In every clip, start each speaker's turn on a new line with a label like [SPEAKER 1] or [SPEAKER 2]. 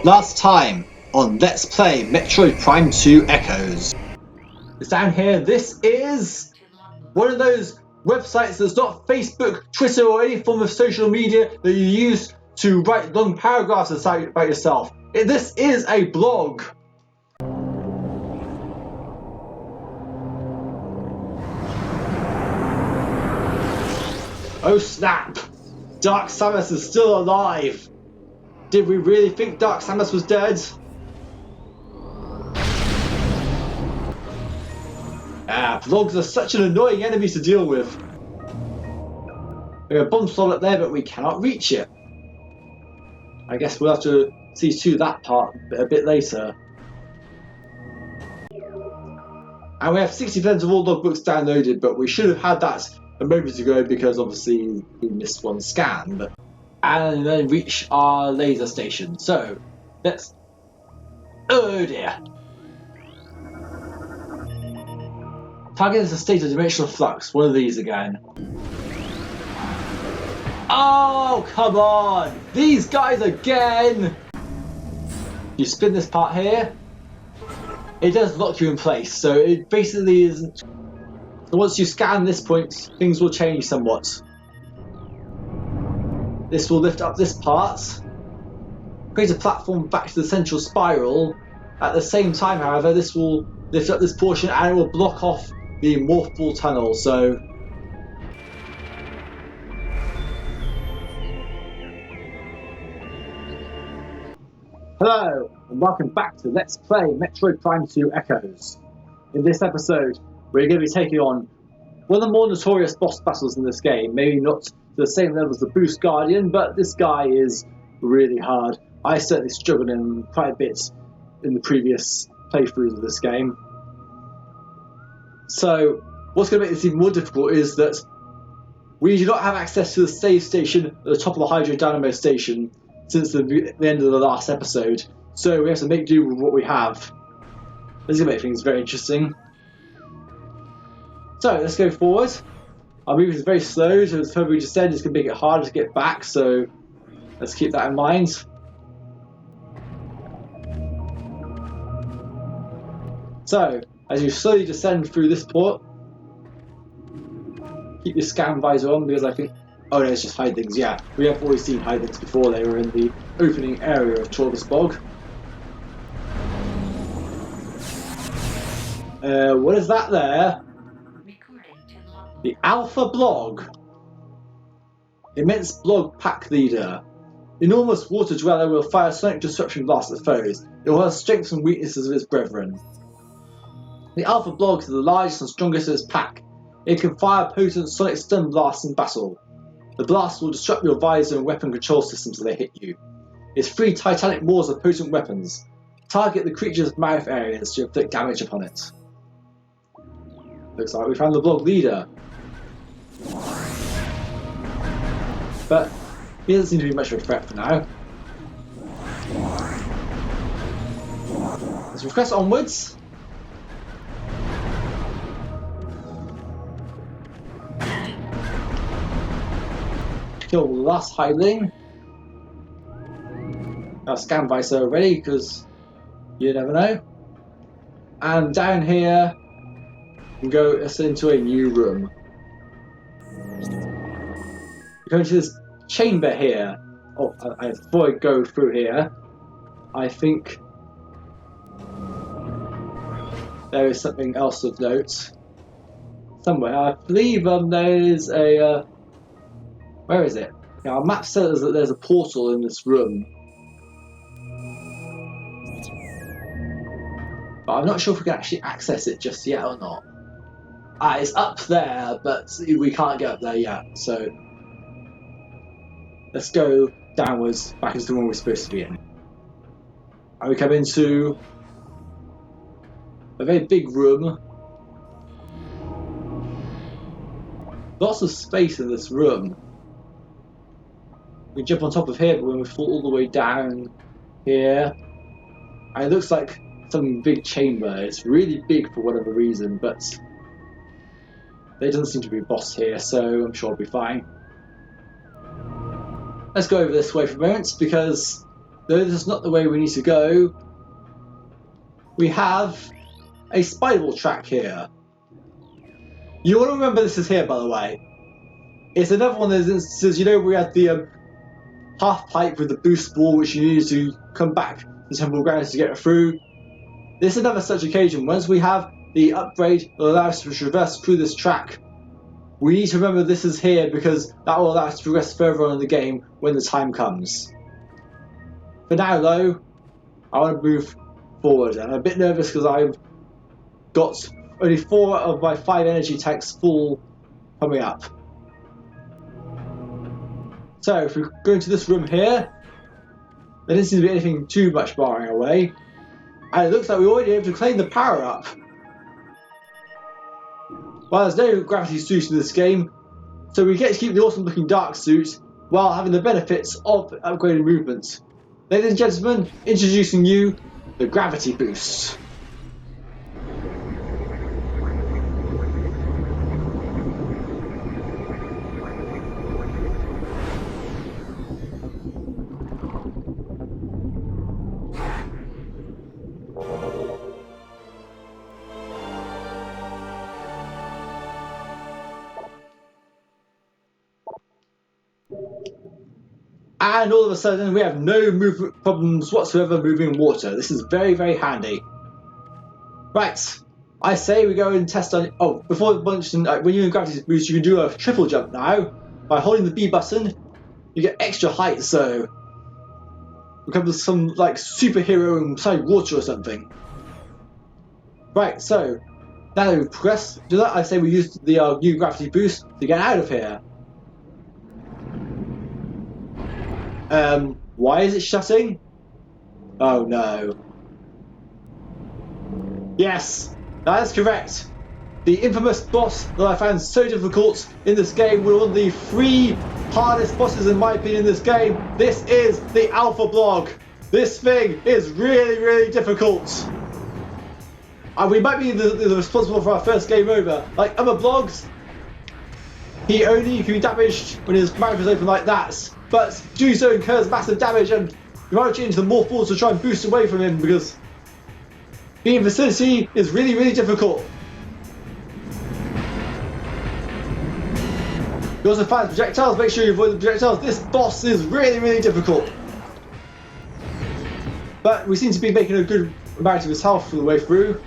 [SPEAKER 1] Last time on Let's Play Metroid Prime 2 Echoes. It's down here. This is one of those websites that's not Facebook, Twitter or any form of social media that you use to write long paragraphs about yourself. This is a blog. Oh snap! Dark Samus is still alive! Did we really think Dark Samus was dead? Vlogs are such an annoying enemy to deal with. We have a bomb slot up there, but we cannot reach it. I guess we'll have to see to that part a bit later. And we have 60% of all logbooks downloaded, but we should have had that a moment ago because obviously we missed one scan. And then reach our laser station. So, let's... Oh dear. Target is a state of dimensional flux. One of these again. Oh, come on! These guys again! You spin this part here. It does lock you in place, so it basically isn't... So once you scan this point, things will change somewhat. This will lift up this part, create a platform back to the central spiral. At the same time, however, this will lift up this portion and it will block off the morph ball tunnel. So hello and welcome back to Let's Play Metroid Prime 2 Echoes. In this episode, we're going to be taking on one of the more notorious boss battles in this game. Maybe not to the same level as the Boost Guardian, but this guy is really hard. I certainly struggled in quite a bit in the previous playthroughs of this game. So, what's going to make this even more difficult is that we do not have access to the save station at the top of the Hydra Dynamo station since the end of the last episode. So we have to make do with what we have. This is going to make things very interesting. So, let's go forward. Our movement is very slow, so as further we descend, it's going to make it harder to get back, so let's keep that in mind. So, as you slowly descend through this port, keep your scan visor on because I think... Oh no, it's just hide things, yeah. We have always seen hide things before. They were in the opening area of Alpha Blogg. What is that there? The Alpha Blogg. Immense Blogg pack leader. Enormous water dweller will fire sonic disruption blasts at foes. It will have strengths and weaknesses of its brethren. The Alpha Blogg is the largest and strongest of its pack. It can fire potent sonic stun blasts in battle. The blasts will disrupt your visor and weapon control systems as they hit you. Its 3 titanic maws are potent weapons. Target the creature's mouth areas to inflict damage upon it. Looks like we found the Blogg leader. But he doesn't seem to be much of a threat for now. Let's request onwards. Kill the last hideling. Got a scan visor ready because you never know. And down here, we can go into a new room. Go into this chamber here. Oh, before I go through here, I think there is something else of note somewhere. I believe there is a. Where is it? Now, our map says that there's a portal in this room, but I'm not sure if we can actually access it just yet or not. It's up there, but we can't get up there yet. So. Let's go downwards, back into the one we're supposed to be in. And we come into a very big room. Lots of space in this room. We jump on top of here, but when we fall all the way down here, and it looks like some big chamber. It's really big for whatever reason, but there doesn't seem to be a boss here, so I'm sure I'll be fine. Let's go over this way for a moment because Though this is not the way we need to go, we have a spiral track here. You want to remember this is here, by the way. It's another one of those instances, you know, we had the half pipe with the boost ball, which you needed to come back to Temple Grounds to get through. This is another such occasion. Once we have the upgrade that will allow us to traverse through this track, we need to remember this is here because that will allow us to progress further on in the game when the time comes. For now, though, I want to move forward. I'm a bit nervous because I've got only 4 of my 5 energy tanks full coming up. So, if we go into this room here, there doesn't seem to be anything too much barring our way. And it looks like we're already able to claim the power up. Well, there's no gravity suit in this game, so we get to keep the awesome looking dark suit while having the benefits of upgraded movement. Ladies and gentlemen, introducing you the gravity boost. And all of a sudden we have no movement problems whatsoever moving in water. This is very, very handy. Right, I say we go and test on... Oh, before I mention, when you're in gravity boost, you can do a triple jump now. By holding the B button, you get extra height, so... become some, like, superhero inside water or something. Right, so... now that we've progressed to that, I say we use the new gravity boost to get out of here. Why is it shutting? Oh no. Yes, that is correct. The infamous boss that I found so difficult in this game was one of the 3 hardest bosses in my opinion in this game. This is the Alpha Blogg. This thing is really, really difficult. And we might be the responsible for our first game over. Like other blogs, he only can be damaged when his mouth is open like that. But doing so incurs massive damage, and you might change the more force to try and boost away from him because being in vicinity is really, really difficult. You also find projectiles, make sure you avoid the projectiles. This boss is really, really difficult. But we seem to be making a good amount of his health all the way through.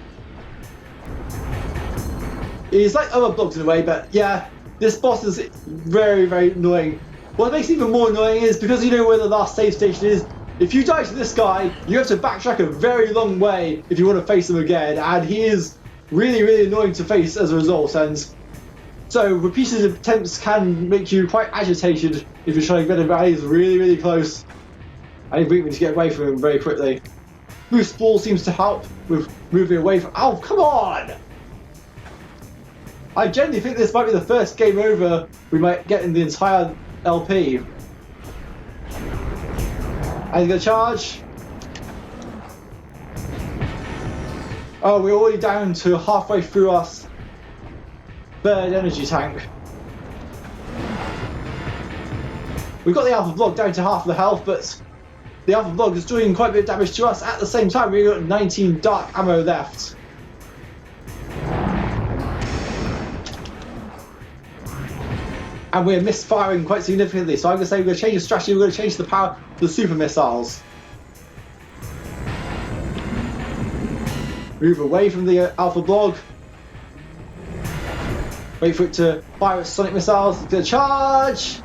[SPEAKER 1] He's like other blocks in a way, but yeah, this boss is very, very annoying. What makes it even more annoying is because you know where the last save station is, if you die to this guy, you have to backtrack a very long way if you want to face him again, and he is really, really annoying to face as a result, and so repeated attempts can make you quite agitated if you're trying to get him, but he's really, really close. I need me to get away from him very quickly. Boost ball seems to help with moving away from... Oh, come on! I genuinely think this might be the first game over we might get in the entire LP. And he's gonna charge. Oh, we're already down to halfway through our 3rd energy tank. We've got the Alpha Blogg down to half of the health, but the Alpha Blogg is doing quite a bit of damage to us. At the same time, we've got 19 dark ammo left. And we're misfiring quite significantly, so I'm going to say we're going to change the strategy, we're going to change the power to the super missiles. Move away from the Alpha Blogg. Wait for it to fire its sonic missiles. It's going to charge!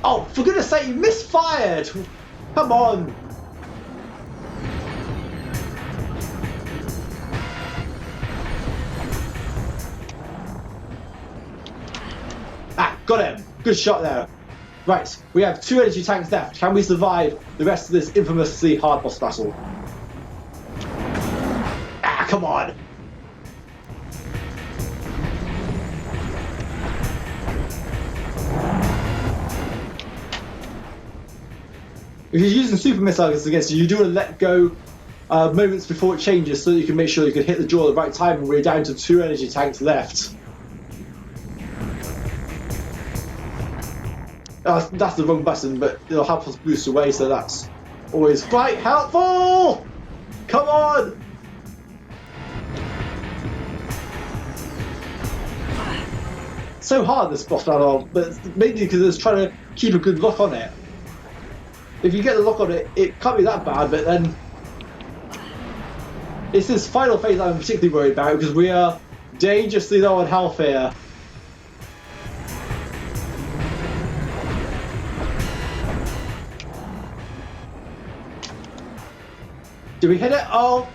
[SPEAKER 1] Oh, for goodness sake, you misfired! Come on! Got him! Good shot there. Right, we have 2 energy tanks left. Can we survive the rest of this infamously hard boss battle? Ah, come on! If you're using super missiles against you, do want to let go moments before it changes so that you can make sure you can hit the draw at the right time, and we're down to 2 energy tanks left. That's the wrong button, but it'll help us boost away, so that's always quite helpful! Come on! So hard this boss battle, but it's mainly because it's trying to keep a good lock on it. If you get the lock on it, it can't be that bad, but then it's this final phase I'm particularly worried about because we are dangerously low on health here. Did we hit it? Oh,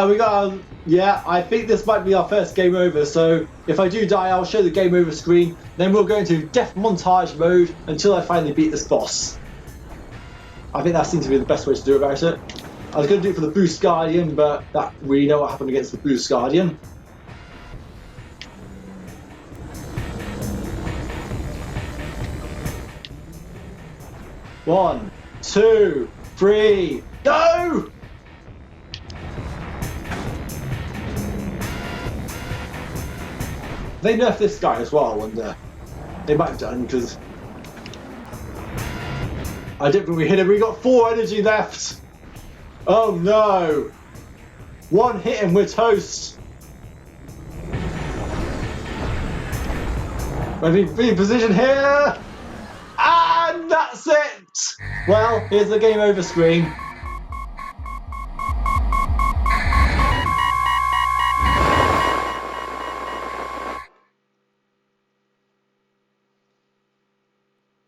[SPEAKER 1] we got yeah, I think this might be our first game over, so if I do die, I'll show the game over screen, then we'll go into death montage mode until I finally beat this boss. I think that seems to be the best way to do about it. I was going to do it for the Boost Guardian, but we know what happened against the Boost Guardian. One, two, three, go! They nerfed this guy as well, I wonder. They might have done, because I don't think we hit him. We got 4 energy left. Oh no! One hit and we're toast. Let me be in position here. And that's it! Well, here's the game over screen.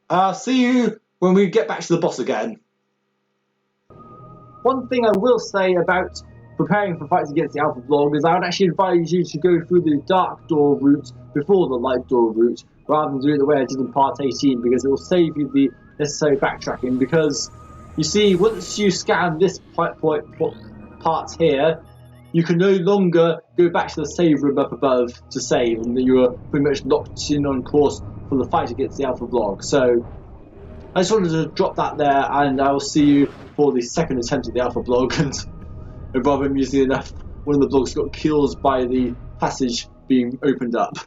[SPEAKER 1] I'll see you when we get back to the boss again. One thing I will say about preparing for fights against the Alpha Blogg is I would actually advise you to go through the dark door route before the light door route, rather than doing it the way I did in part 18, because it will save you the necessary backtracking. Because, you see, once you scan this part here, you can no longer go back to the save room up above to save, and you are pretty much locked in on course for the fight against the Alpha Blogg. So I just wanted to drop that there, and I will see you for the second attempt at the Alpha Blogg. And rather amusingly enough, one of the blocks got killed by the passage being opened up.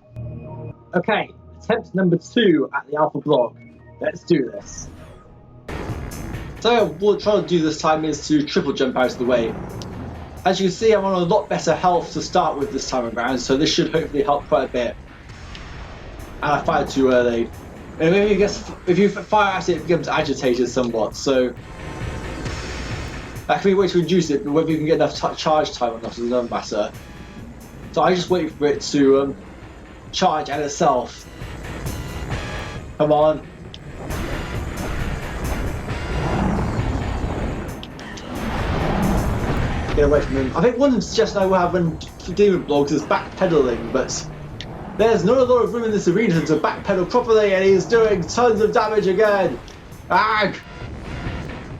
[SPEAKER 1] Okay, attempt number 2 at the Alpha Blogg. Let's do this. So what we'll try to do this time is to triple jump out of the way. As you can see, I'm on a lot better health to start with this time around, so this should hopefully help quite a bit. And I fired too early. And maybe I guess if you fire at it, it becomes agitated somewhat, so that can be a way to reduce it, but whether you can get enough charge time or not is another matter. So I just wait for it to charge at itself. Come on. Get away from him. I think one suggestion I will have when Demon Blogs is backpedaling, but there's not a lot of room in this arena to backpedal properly, and he's doing tons of damage again. Ag!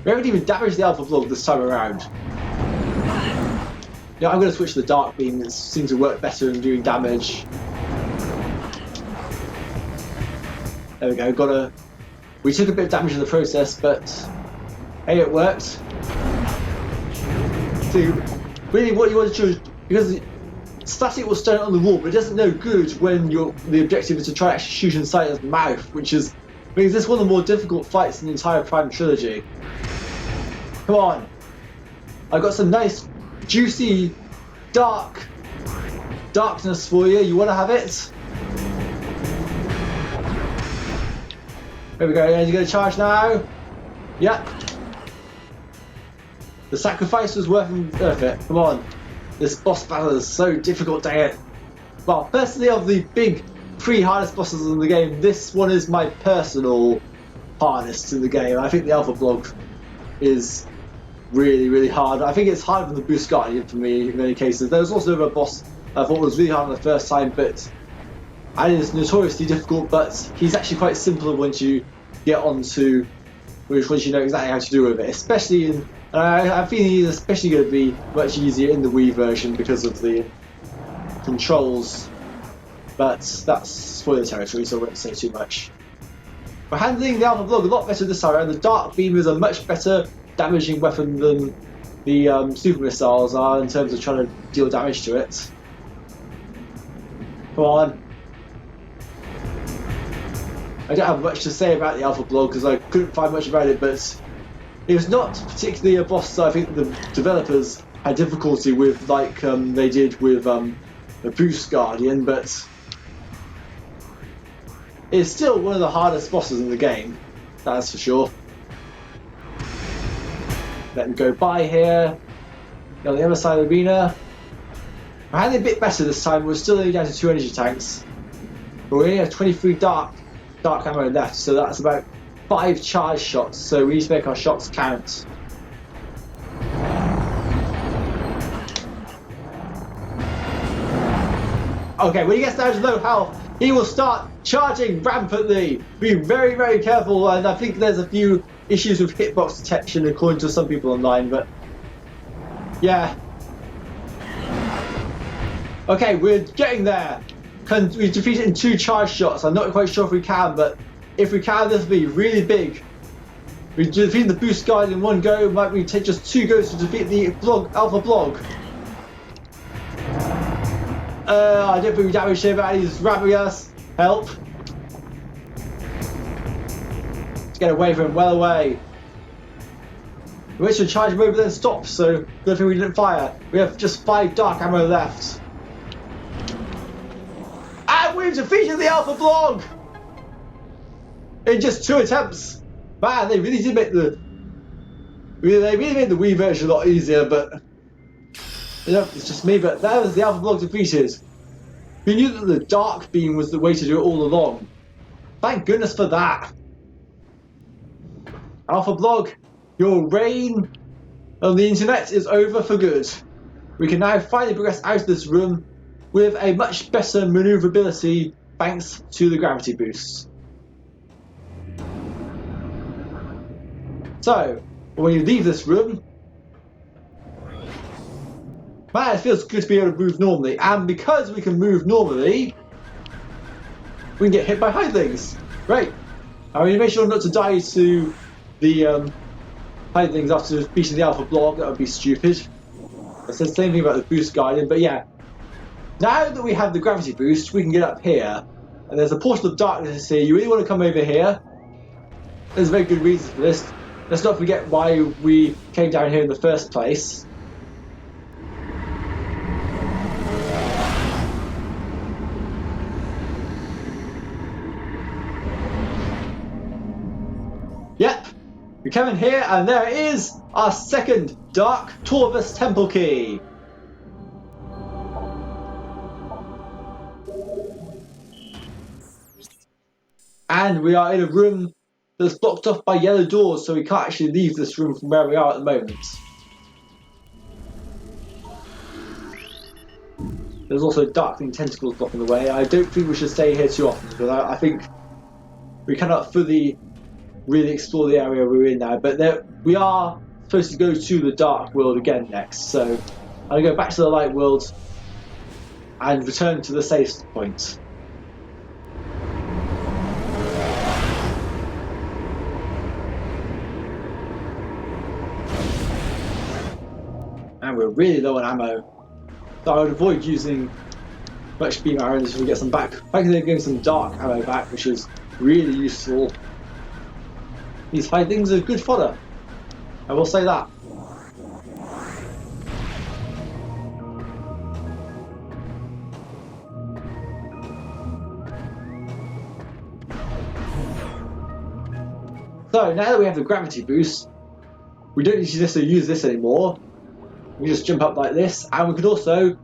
[SPEAKER 1] We haven't even damaged the Alpha Blogg this time around. Yeah, I'm going to switch to the Dark Beam. It seems to work better in doing damage. There we go. We took a bit of damage in the process, but hey, it worked. So really, what you want to choose, because static will stand on the wall, but it doesn't no good when the objective is to try to actually shoot inside his mouth, which is makes this one of the more difficult fights in the entire Prime trilogy. Come on. I've got some nice, juicy, darkness for you. You want to have it? There we go. Are you going to charge now? Yep. The sacrifice was worth it. Come on. This boss battle is so difficult to hit. Well, personally, of the big 3 hardest bosses in the game, this one is my personal hardest in the game. I think the Alpha Blogg is really, really hard. I think it's harder than the Boost Guardian for me in many cases. There was also a boss I thought was really hard on the first time, but and it's notoriously difficult, but he's actually quite simple once you get onto once you know exactly how to do with it. Especially in I think he's especially going to be much easier in the Wii version because of the controls, but that's spoiler territory, so I won't say too much. We're handling the Alpha Blogg a lot better this time around. The Dark Beam is a much better damaging weapon than the super missiles are in terms of trying to deal damage to it. Come on. I don't have much to say about the Alpha Blogg because I couldn't find much about it, but It was not particularly a boss that I think the developers had difficulty with, like they did with the Boost Guardian, but it's still one of the hardest bosses in the game, that's for sure. Let him go by here. Go on the other side of the arena. I had it a bit better this time. We're still only down to 2 energy tanks, but we only have 23 dark ammo left, so that's about 5 charge shots. So we need to make our shots count. Okay, when he gets down to low health, he will start charging rampantly. Be very, very careful, and I think there's a few issues with hitbox detection according to some people online, but yeah. Okay, we're getting there. We defeat it in 2 charge shots. I'm not quite sure if we can, but if we can, this will be really big. We defeat the Boost Guard in 1 go. Might we take just 2 goes to defeat the Alpha Blogg? I don't think we damaged him, but he's ramming us. Help. Let's get away from him, well away. We went to charge him over, then stop, so good thing we didn't fire. We have just 5 dark ammo left. And we've defeated the Alpha Blogg! In just 2 attempts. Man, they really did make the Wii version a lot easier, but you know, it's just me, but that was the Alpha Blogg defeated. We knew that the dark beam was the way to do it all along. Thank goodness for that. Alpha Blogg, your reign on the internet is over for good. We can now finally progress out of this room with a much better maneuverability thanks to the gravity boost. So, when you leave this room, man, it feels good to be able to move normally, and because we can move normally, we can get hit by hidlings. Great. I mean, make sure not to die to the hidlings after beating the Alpha Blogg. That would be stupid. I said the same thing about the Boost Guardian, but yeah. Now that we have the gravity boost, we can get up here, and there's a portal of darkness here. You really want to come over here. There's a very good reason for this. Let's not forget why we came down here in the first place. Yep, we come in here and there is our second Dark Torvus Temple Key. And we are in a room that's blocked off by yellow doors, so we can't actually leave this room from where we are at the moment. There's also darkling tentacles blocking the way. I don't think we should stay here too often, because I think we cannot fully really explore the area we're in now, but we are supposed to go to the dark world again next, so I'll go back to the light world and return to the save point. And we're really low on ammo, so I would avoid using much beam arrows until we get some back. Thankfully they're getting some dark ammo back, which is really useful. These hidlings are good fodder, I will say that. So now that we have the gravity boost, we don't need to necessarily use this anymore. We just jump up like this, and we could also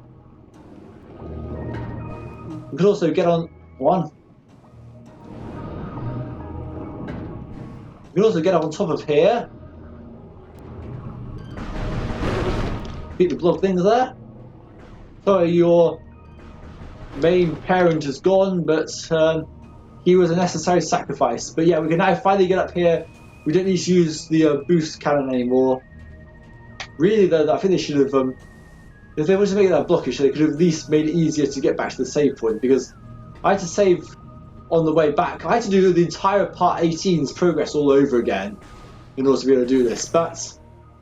[SPEAKER 1] get on one. We can also get up on top of here. Beat the block things there. Sorry, your main parent is gone, but he was a necessary sacrifice. But yeah, we can now finally get up here. We don't need to use the boost cannon anymore. Really, though, I think they should have, if they wanted to make that blockish, they could have at least made it easier to get back to the save point, because I had to save on the way back. I had to do the entire part 18's progress all over again in order to be able to do this, but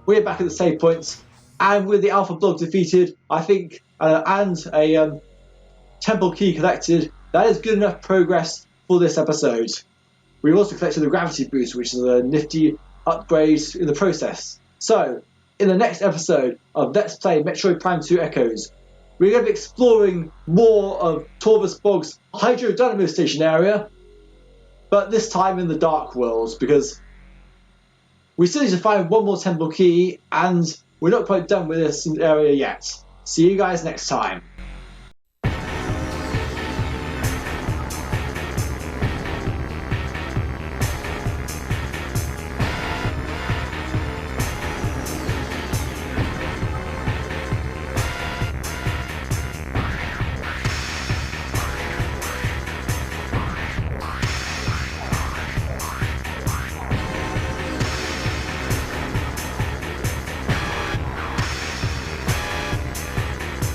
[SPEAKER 1] we're back at the save points, and with the Alpha Blogg defeated, I think, and a temple key collected, that is good enough progress for this episode. We've also collected the gravity boost, which is a nifty upgrades in the process. So, in the next episode of Let's Play Metroid Prime 2 Echoes, we're going to be exploring more of Torvus Bogg's Hydra Dynamo Station area, but this time in the Dark Worlds, because we still need to find one more temple key, and we're not quite done with this area yet. See you guys next time.